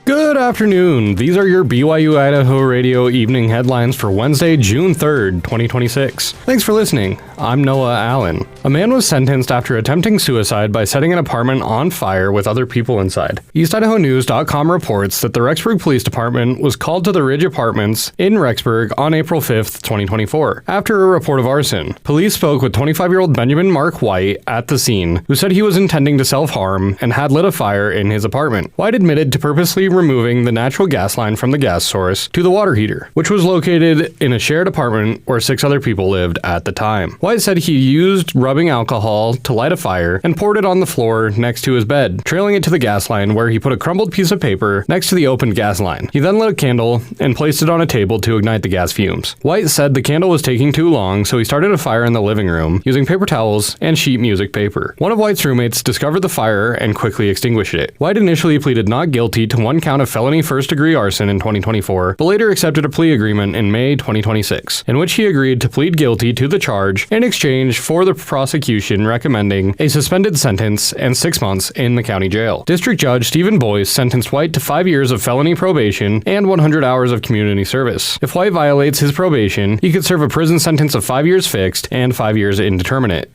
Good afternoon. These are your BYU-Idaho radio evening headlines for Wednesday, June 3rd, 2026. Thanks for listening. I'm Noah Allen. A man was sentenced after attempting suicide by setting an apartment on fire with other people inside. EastIdahoNews.com reports that the Rexburg Police Department was called to the Ridge Apartments in Rexburg on April 5th, 2024, after a report of arson. Police spoke with 25-year-old Benjamin Mark White at the scene, who said he was intending to self-harm and had lit a fire in his apartment. White admitted to purposely removing the natural gas line from the gas source to the water heater, which was located in a shared apartment where 6 other people lived at the time. White said he used rubbing alcohol to light a fire and poured it on the floor next to his bed, trailing it to the gas line where he put a crumbled piece of paper next to the opened gas line. He then lit a candle and placed it on a table to ignite the gas fumes. White said the candle was taking too long, so he started a fire in the living room using paper towels and sheet music paper. One of White's roommates discovered the fire and quickly extinguished it. White initially pleaded not guilty to 1 count of felony first-degree arson in 2024, but later accepted a plea agreement in May 2026, in which he agreed to plead guilty to the charge in exchange for the prosecution recommending a suspended sentence and 6 months in the county jail. District Judge Stephen Boyce sentenced White to 5 years of felony probation and 100 hours of community service. If White violates his probation, he could serve a prison sentence of 5 years fixed and 5 years indeterminate.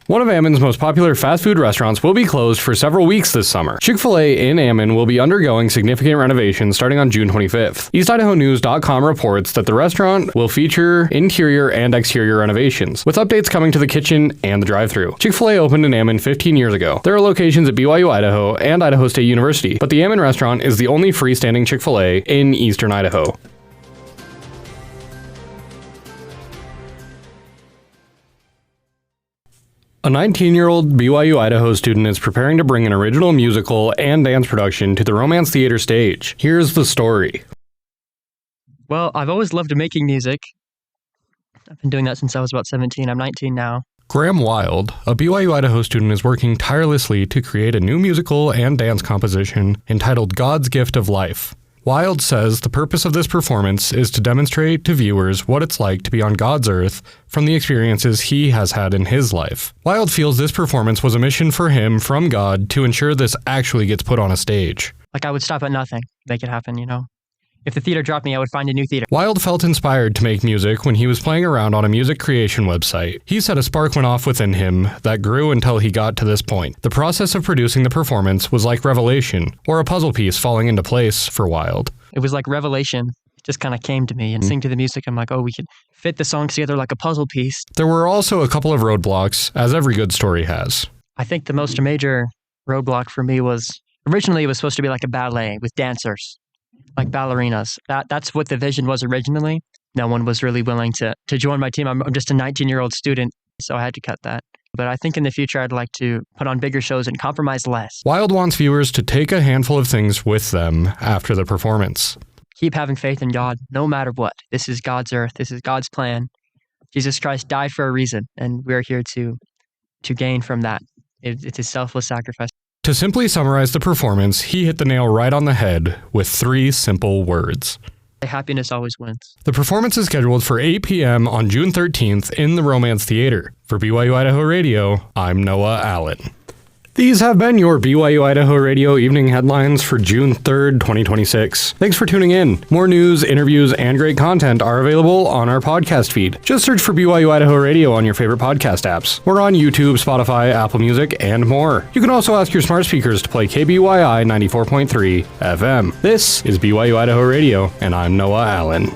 One of Ammon's most popular fast food restaurants will be closed for several weeks this summer. Chick-fil-A in Ammon will be undergoing significant renovations starting on June 25th. EastIdahoNews.com reports that the restaurant will feature interior and exterior renovations, with updates coming to the kitchen and the drive-thru. Chick-fil-A opened in Ammon 15 years ago. There are locations at BYU-Idaho and Idaho State University, but the Ammon restaurant is the only freestanding Chick-fil-A in eastern Idaho. A 19-year-old BYU-Idaho student is preparing to bring an original musical and dance production to the Romance Theater stage. Here's the story. Well, I've always loved making music. I've been doing that since I was about 17. I'm 19 now. Graham Wild, a BYU-Idaho student, is working tirelessly to create a new musical and dance composition entitled God's Gift of Life. Wild says the purpose of this performance is to demonstrate to viewers what it's like to be on God's earth from the experiences he has had in his life. Wild feels this performance was a mission for him from God to ensure this actually gets put on a stage. Like, I would stop at nothing, make it happen, If the theater dropped me, I would find a new theater. Wild felt inspired to make music when he was playing around on a music creation website. He said a spark went off within him that grew until he got to this point. The process of producing the performance was like revelation, or a puzzle piece falling into place for Wild. It was like revelation. It just kind of came to me and sing to the music. I'm like, oh, we could fit the songs together like a puzzle piece. There were also a couple of roadblocks, as every good story has. I think the most major roadblock for me was, originally it was supposed to be like a ballet with dancers, like ballerinas. That's what the vision was originally. No one was really willing to join my team. I'm just a 19-year-old student, so I had to cut that. But I think in the future, I'd like to put on bigger shows and compromise less. Wild wants viewers to take a handful of things with them after the performance. Keep having faith in God, no matter what. This is God's earth. This is God's plan. Jesus Christ died for a reason, and we're here to gain from that. It's his selfless sacrifice. To simply summarize the performance, he hit the nail right on the head with 3 simple words. Happiness always wins. The performance is scheduled for 8 p.m. on June 13th in the Romance Theater. For BYU-Idaho Radio, I'm Noah Allen. These have been your BYU-Idaho Radio evening headlines for June 3rd, 2026. Thanks for tuning in. More news, interviews, and great content are available on our podcast feed. Just search for BYU-Idaho Radio on your favorite podcast apps. We're on YouTube, Spotify, Apple Music, and more. You can also ask your smart speakers to play KBYI 94.3 FM. This is BYU-Idaho Radio, and I'm Noah Allen.